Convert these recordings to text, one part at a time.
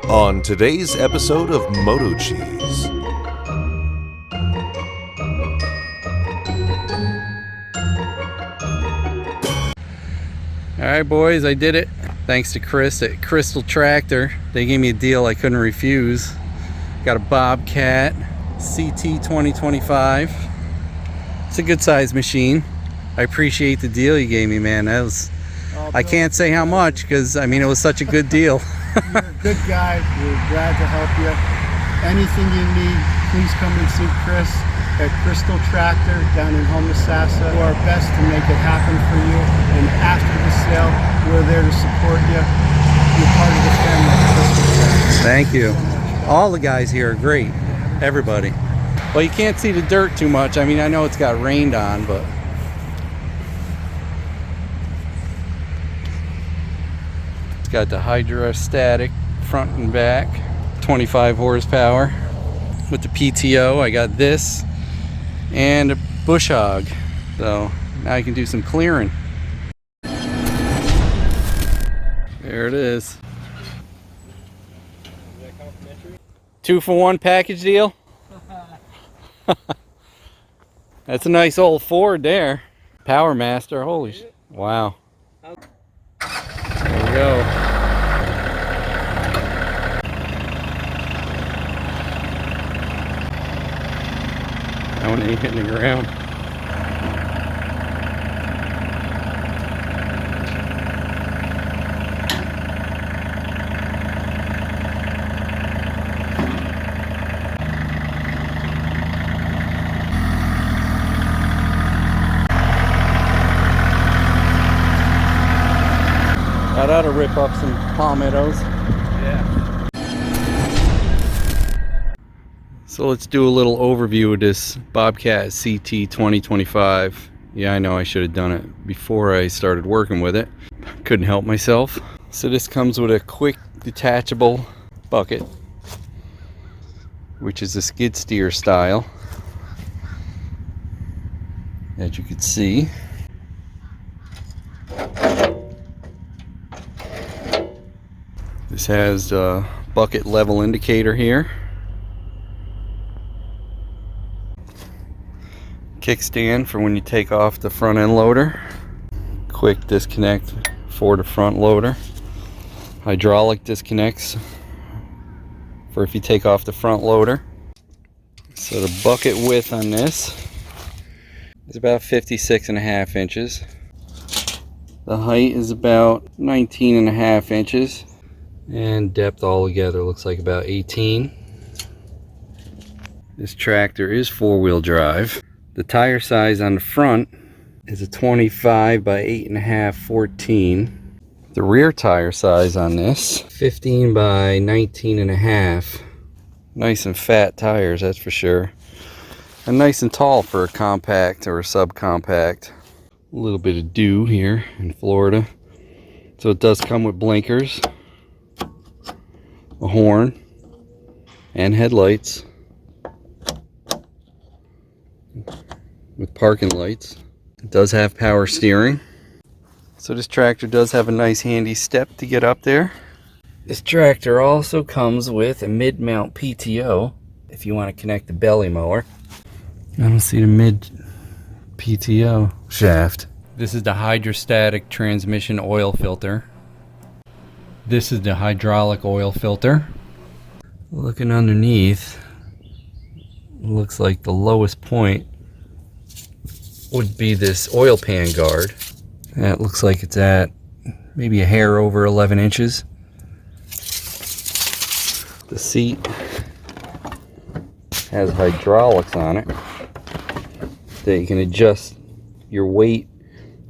On today's episode of MotoCheez. Alright boys, I did it. Thanks to Chris at Crystal Tractor. They gave me a deal I couldn't refuse. Got a Bobcat CT2025. It's a good size machine. I appreciate the deal you gave me, man. That was, I can't say how much because I mean it was such a good deal. You're a good guy. We're glad to help you. Anything you need, please come and see Chris at Crystal Tractor down in Homosassa. Do our best to make it happen for you. And after the sale, we're there to support you. You're part of the family at Crystal Tractor. Thank you. All the guys here are great. Everybody. Well, you can't see the dirt too much. I mean, I know it's got rained on, but it's got the hydrostatic front and back, 25 horsepower. With the PTO, I got this and a bush hog. So now I can do some clearing. There it is. 2-for-1 package deal. That's a nice old Ford there. Power Master. Holy sh! Wow. There we go. That one ain't hitting the ground. That ought to rip up some palmettos. Yeah. So let's do a little overview of this Bobcat CT2025. Yeah, I know I should have done it before I started working with it. Couldn't help myself. So this comes with a quick detachable bucket, which is a skid steer style, as you can see. This has a bucket level indicator here. Kickstand for when you take off the front end loader. Quick disconnect for the front loader. Hydraulic disconnects for if you take off the front loader. So the bucket width on this is about 56.5 inches. The height is about 19.5 inches. And depth altogether looks like about 18. This tractor is 4-wheel drive. The tire size on the front is a 25 by 8.5 14. The rear tire size on this 15 by 19.5. Nice and fat tires, that's for sure. And nice and tall for a compact or a subcompact. A little bit of dew here in Florida. So it does come with blinkers, a horn, and headlights with parking lights. It does have power steering. So this tractor does have a nice handy step to get up there. This tractor also comes with a mid-mount PTO if you want to connect the belly mower. I don't see the mid PTO shaft. This is the hydrostatic transmission oil filter. This is the hydraulic oil filter. Looking underneath, looks like the lowest point would be this oil pan guard. That looks like it's at maybe a hair over 11 inches. The seat has hydraulics on it that you can adjust your weight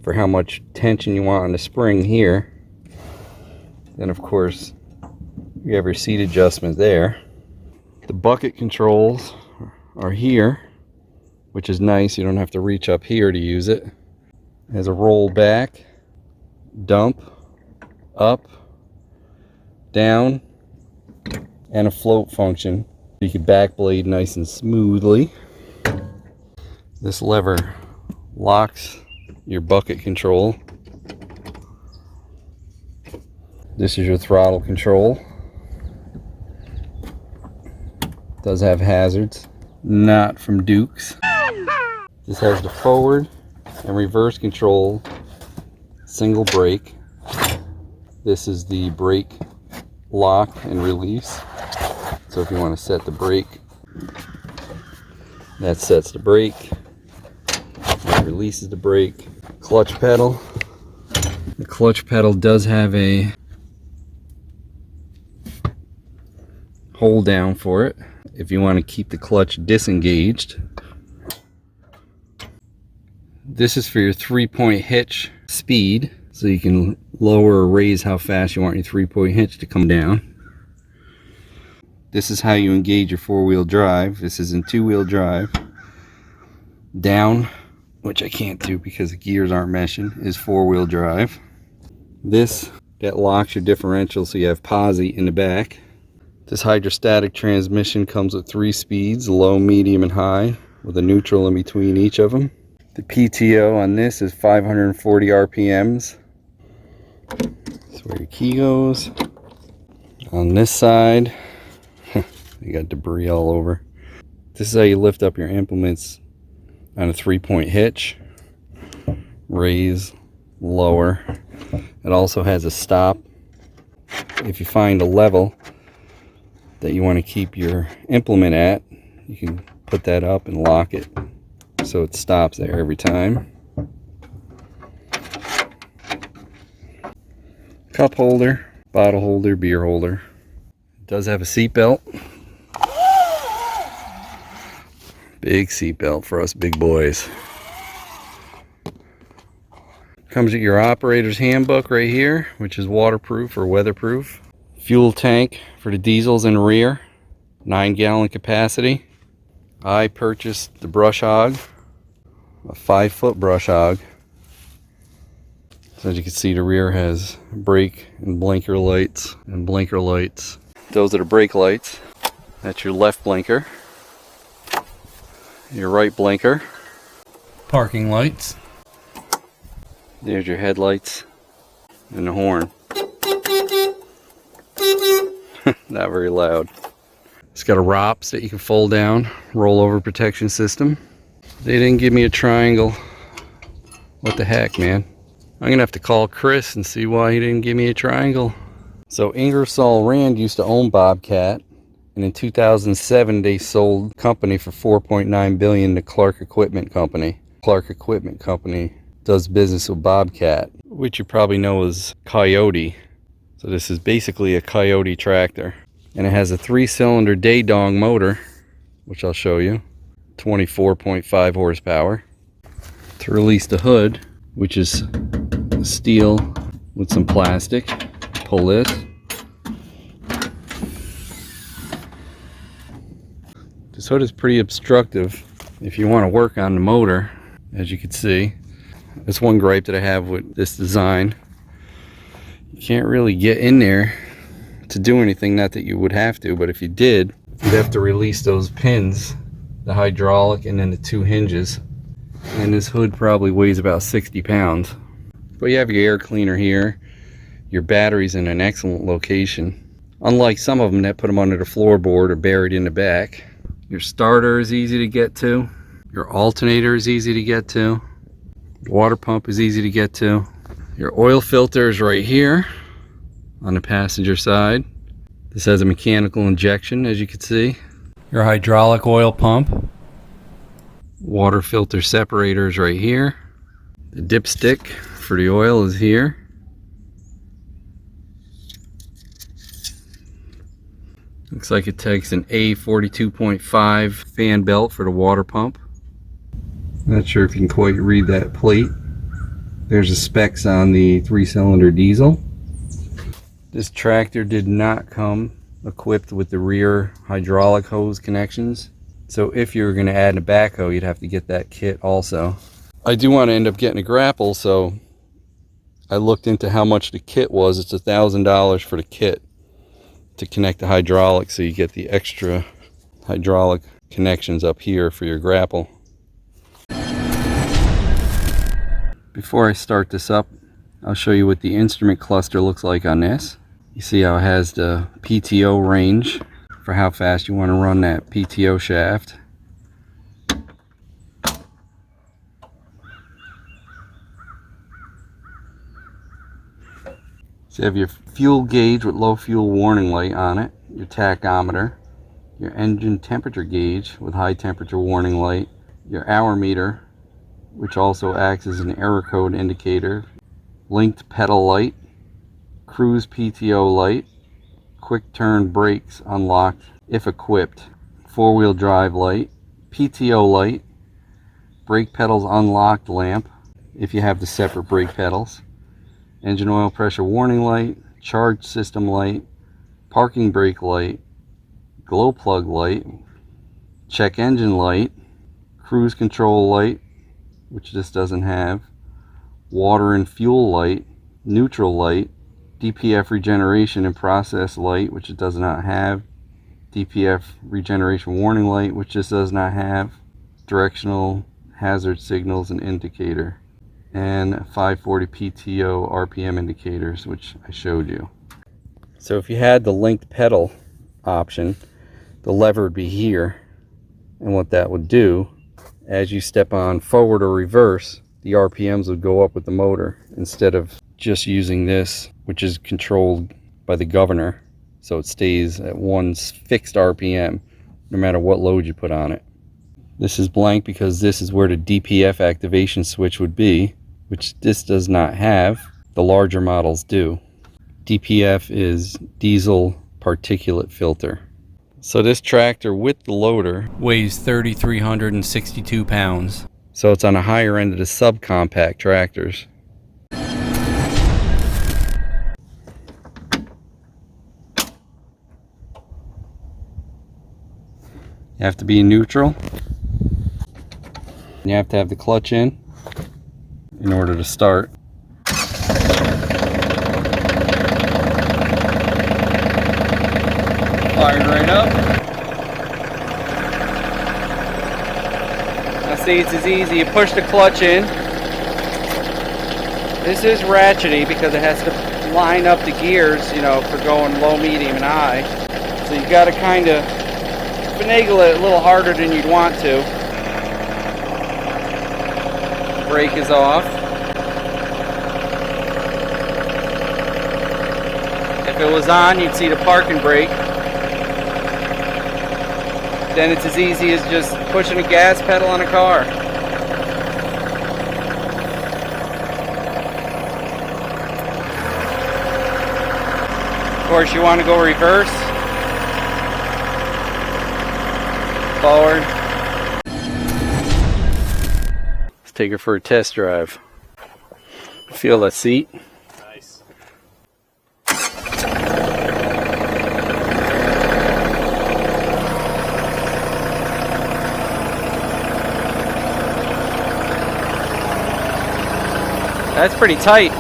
for how much tension you want on the spring here. Then of course you have your seat adjustment there. The bucket controls are here, which is nice. You don't have to reach up here to use it. It has a roll back, dump, up, down, and a float function. You can back blade nice and smoothly. This lever locks your bucket control. This is your throttle control. Does have hazards, not from Dukes. This has the forward and reverse control single brake. This is the brake lock and release. So if you want to set the brake, that sets the brake. That releases the brake. Clutch pedal. The clutch pedal does have a hold down for it if you want to keep the clutch disengaged. This is for your 3-point hitch speed, so you can lower or raise how fast you want your 3-point hitch to come down. This is how you engage your 4-wheel drive. This is in 2-wheel drive. Down, which I can't do because the gears aren't meshing, is 4-wheel drive. This, that locks your differential so you have posi in the back. This hydrostatic transmission comes with 3 speeds, low, medium, and high, with a neutral in between each of them. The PTO on this is 540 RPMs. That's where your key goes. On this side, you got debris all over. This is how you lift up your implements on a 3-point hitch. Raise, lower. It also has a stop. If you find a level that you want to keep your implement at, you can put that up and lock it so it stops there every time. Cup holder, bottle holder, beer holder. It does have a seat belt. Big seat belt for us big boys. Comes with your operator's handbook right here, which is waterproof or weatherproof. Fuel tank for the diesels in the rear, 9-gallon capacity. I purchased the brush hog, a 5-foot brush hog. So as you can see, the rear has brake and blinker lights and blinker lights. Those are the brake lights. That's your left blinker, your right blinker, parking lights. There's your headlights and the horn. Not very loud. It's got a ROPS that you can fold down, rollover protection system. They didn't give me a triangle. What the heck, man? I'm gonna have to call Chris and see why he didn't give me a triangle. So Ingersoll Rand used to own Bobcat, and in 2007 they sold company for $4.9 billion to Clark Equipment Company. Clark Equipment Company does business with Bobcat, which you probably know as Coyote. So this is basically a Coyote tractor, and it has a 3-cylinder Dodong motor, which I'll show you, 24.5 horsepower. To release the hood, which is steel with some plastic, pull this. This hood is pretty obstructive if you want to work on the motor, as you can see. That's one gripe that I have with this design. You can't really get in there to do anything, not that you would have to, but if you did, you'd have to release those pins, the hydraulic and then the 2 hinges. And this hood probably weighs about 60 pounds. But you have your air cleaner here. Your battery's in an excellent location. Unlike some of them that put them under the floorboard or buried in the back. Your starter is easy to get to. Your alternator is easy to get to. The water pump is easy to get to. Your oil filter is right here on the passenger side. This has a mechanical injection, as you can see. Your hydraulic oil pump. Water filter separator is right here. The dipstick for the oil is here. Looks like it takes an A42.5 fan belt for the water pump. Not sure if you can quite read that plate. There's the specs on the 3-cylinder diesel. This tractor did not come equipped with the rear hydraulic hose connections. So if you were going to add a backhoe, you'd have to get that kit also. I do want to end up getting a grapple, so I looked into how much the kit was. It's $1,000 for the kit to connect the hydraulics, so you get the extra hydraulic connections up here for your grapple. Before I start this up, I'll show you what the instrument cluster looks like on this. You see how it has the PTO range for how fast you want to run that PTO shaft. So you have your fuel gauge with low fuel warning light on it, your tachometer, your engine temperature gauge with high temperature warning light, your hour meter, which also acts as an error code indicator, linked pedal light, cruise PTO light, quick turn brakes unlocked if equipped, four-wheel drive light, PTO light, brake pedals unlocked lamp if you have the separate brake pedals, engine oil pressure warning light, charge system light, parking brake light, glow plug light, check engine light, cruise control light, which this doesn't have, water and fuel light, neutral light, DPF regeneration and process light, which it does not have, DPF regeneration warning light, which this does not have, directional hazard signals and indicator, and 540 PTO RPM indicators, which I showed you. So if you had the linked pedal option, the lever would be here, and what that would do, as you step on forward or reverse, the RPMs would go up with the motor instead of just using this, which is controlled by the governor, so it stays at one fixed RPM no matter what load you put on it. This is blank because this is where the DPF activation switch would be, which this does not have. The larger models do. DPF is diesel particulate filter. So this tractor with the loader weighs 3,362 pounds. So it's on the higher end of the subcompact tractors. You have to be in neutral. You have to have the clutch in order to start. Fired right up. Now see, it's as easy. You push the clutch in. This is ratchety because it has to line up the gears, you know, for going low, medium, and high. So you got to kind of finagle it a little harder than you'd want to. Brake is off. If it was on, you'd see the parking brake. Then it's as easy as just pushing a gas pedal on a car. Of course, you want to go reverse, forward. Let's take her for a test drive. Feel the seat. Nice. That's pretty tight.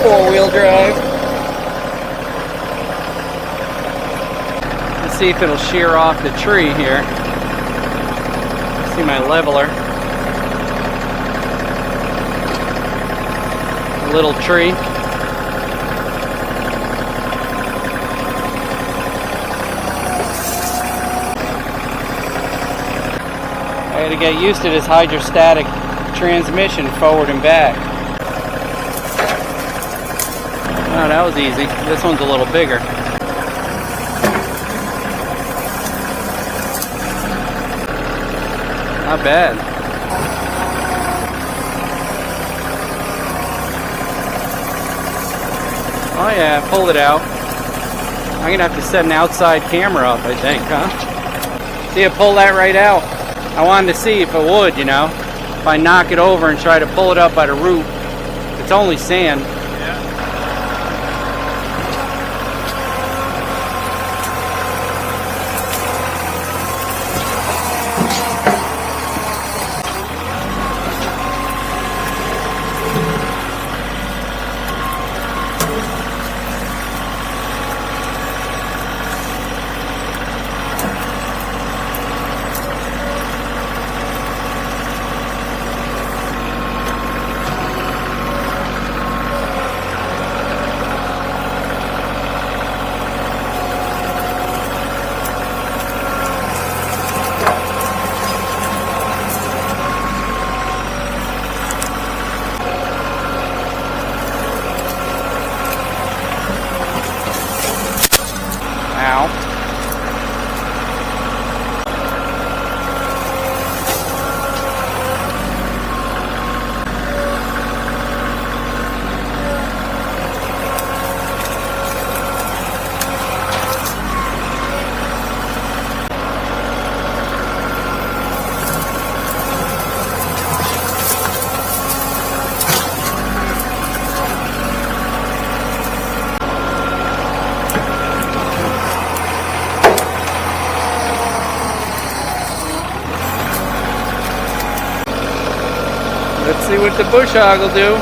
Four-wheel drive. Let's see if it'll shear off the tree here. See my leveler. Little tree. I had to get used to this hydrostatic transmission forward and back. Oh, that was easy. This one's a little bigger. Not bad. Oh yeah, pull it out. I'm gonna have to set an outside camera up, I think, huh? See, I pull that right out. I wanted to see if it would, you know, if I knock it over and try to pull it up by the root. It's only sand. Let's see what the bush hog will do.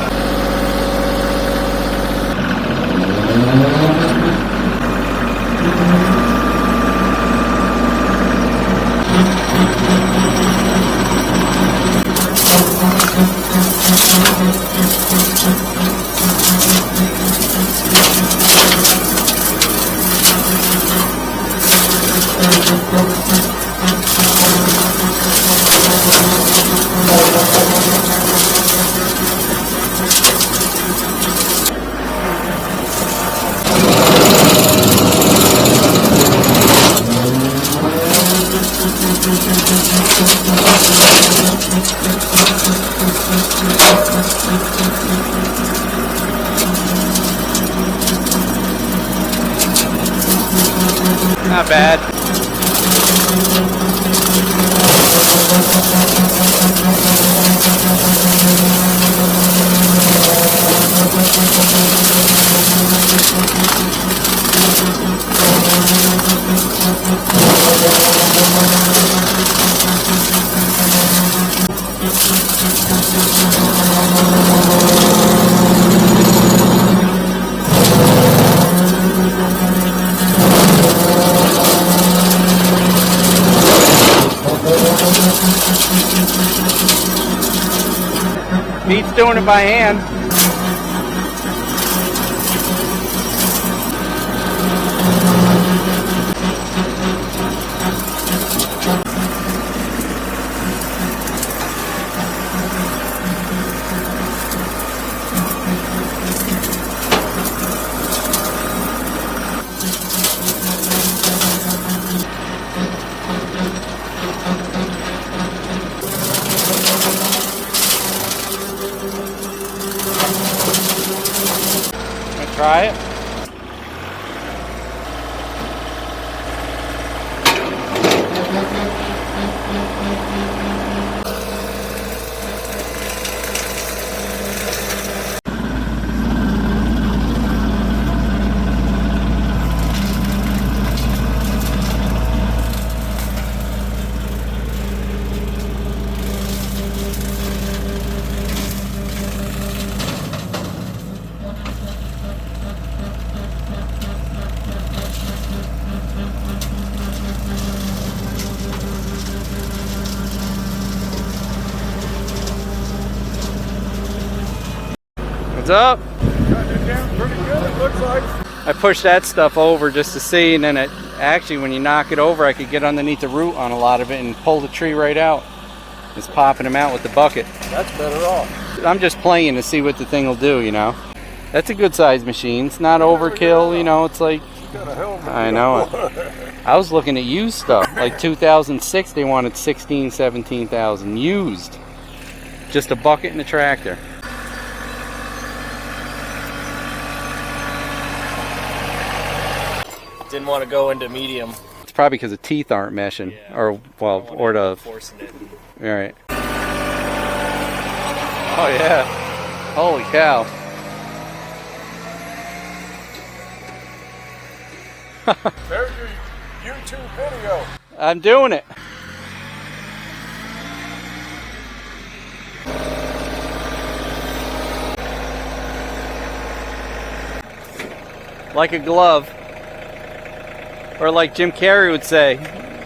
Not bad. Pete's doing it by hand. Try it. What's up? Pretty good, it looks like. I pushed that stuff over just to see, and then it actually, when you knock it over, I could get underneath the root on a lot of it and pull the tree right out. Just popping them out with the bucket. That's better off. I'm just playing to see what the thing will do, you know. That's a good size machine. It's not overkill, you know. It's like, I know it. I was looking at used stuff. Like 2006, they wanted 16, 17,000 used. Just a bucket and a tractor. Didn't want to go into medium. It's probably because the teeth aren't meshing, Yeah. or well, or the. Forcing it. All right. Oh yeah! Holy cow! There's your YouTube video. I'm doing it. Like a glove. Or like Jim Carrey would say,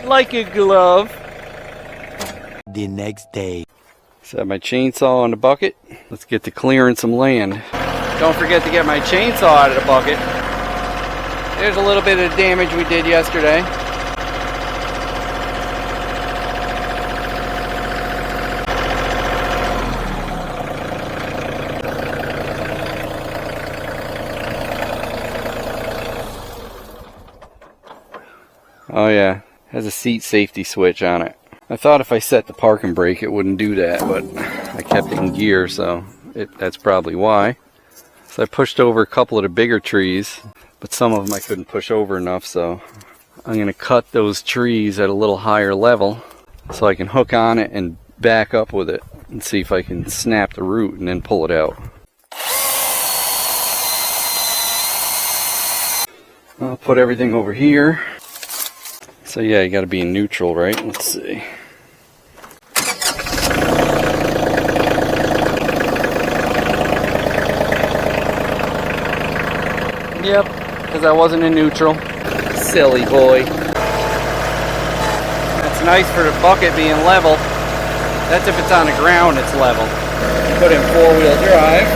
like a glove. The next day. Set my chainsaw on the bucket. Let's get to clearing some land. Don't forget to get my chainsaw out of the bucket. There's a little bit of damage we did yesterday. Oh yeah, has a seat safety switch on it. I thought if I set the parking brake it wouldn't do that, but I kept it in gear, so that's probably why. So I pushed over a couple of the bigger trees, but some of them I couldn't push over enough, so I'm going to cut those trees at a little higher level so I can hook on it and back up with it and see if I can snap the root and then pull it out. I'll put everything over here. So yeah, you got to be in neutral, right? Let's see. Yep, because I wasn't in neutral. Silly boy. That's nice for the bucket being level. That's if it's on the ground, it's level. Put in four-wheel drive.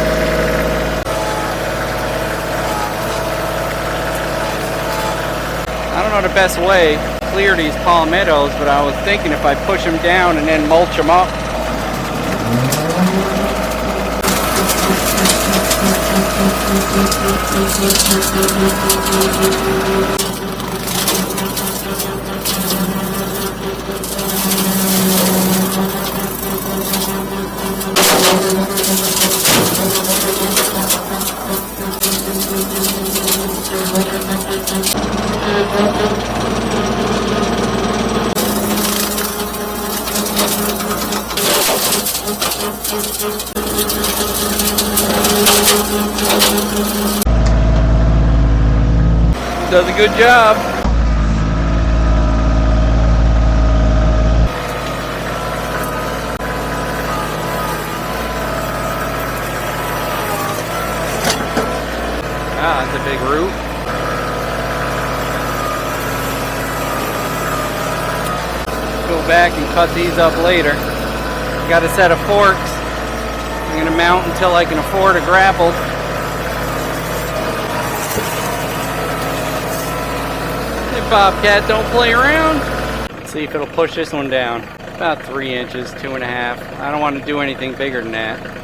I don't know the best way to clear these palmettos, but I was thinking if I push them down and then mulch them up. Does a good job. Ah, that's a big root. Go back and cut these up later. Got a set of forks. I'm going to mount until I can afford a grapple. Hey Bobcat, don't play around. Let's see if it'll push this one down. About 3 inches, 2.5. I don't want to do anything bigger than that.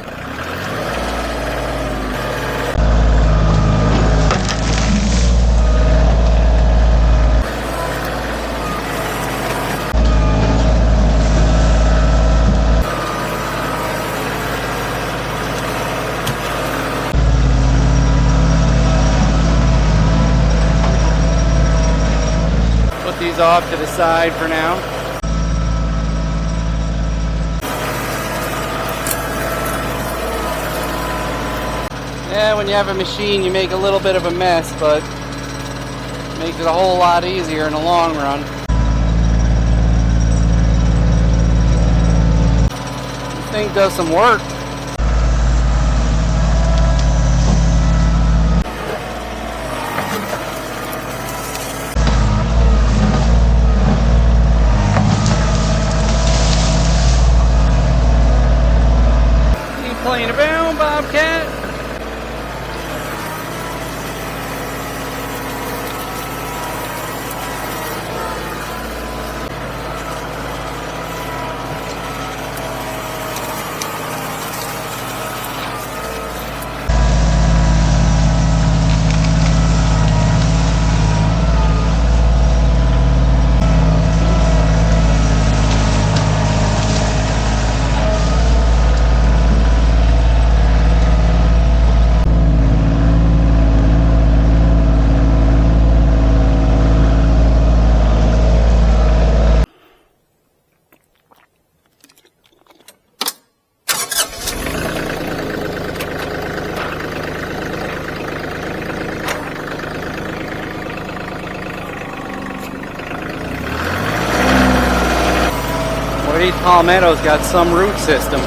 These off to the side for now. Yeah, when you have a machine you make a little bit of a mess, but it makes it a whole lot easier in the long run. This thing does some work. Playing around, Bobcat. These palmettos got some root system.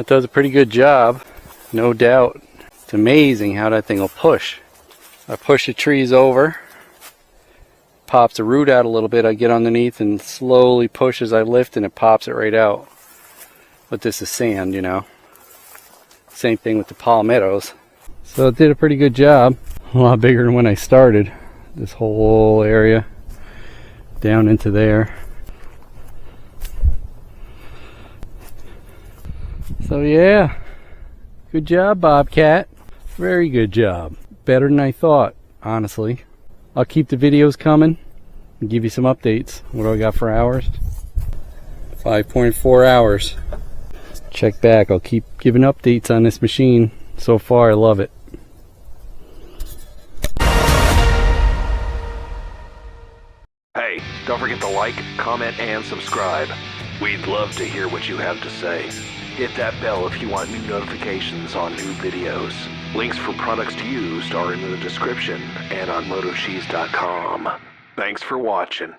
It does a pretty good job, no doubt. It's amazing how that thing will push. I push the trees over, pops the root out a little bit, I get underneath and slowly push as I lift and it pops it right out. But this is sand, you know. Same thing with the palmettos. So it did a pretty good job. A lot bigger than when I started. This whole area down into there. So yeah, good job, Bobcat. Very good job. Better than I thought, honestly. I'll keep the videos coming and give you some updates. What do I got for hours? 5.4 hours. Check back. I'll keep giving updates on this machine. So far, I love it. Hey, don't forget to like, comment, and subscribe. We'd love to hear what you have to say. Hit that bell if you want new notifications on new videos. Links for products used are in the description and on MotoCheez.com. Thanks for watching.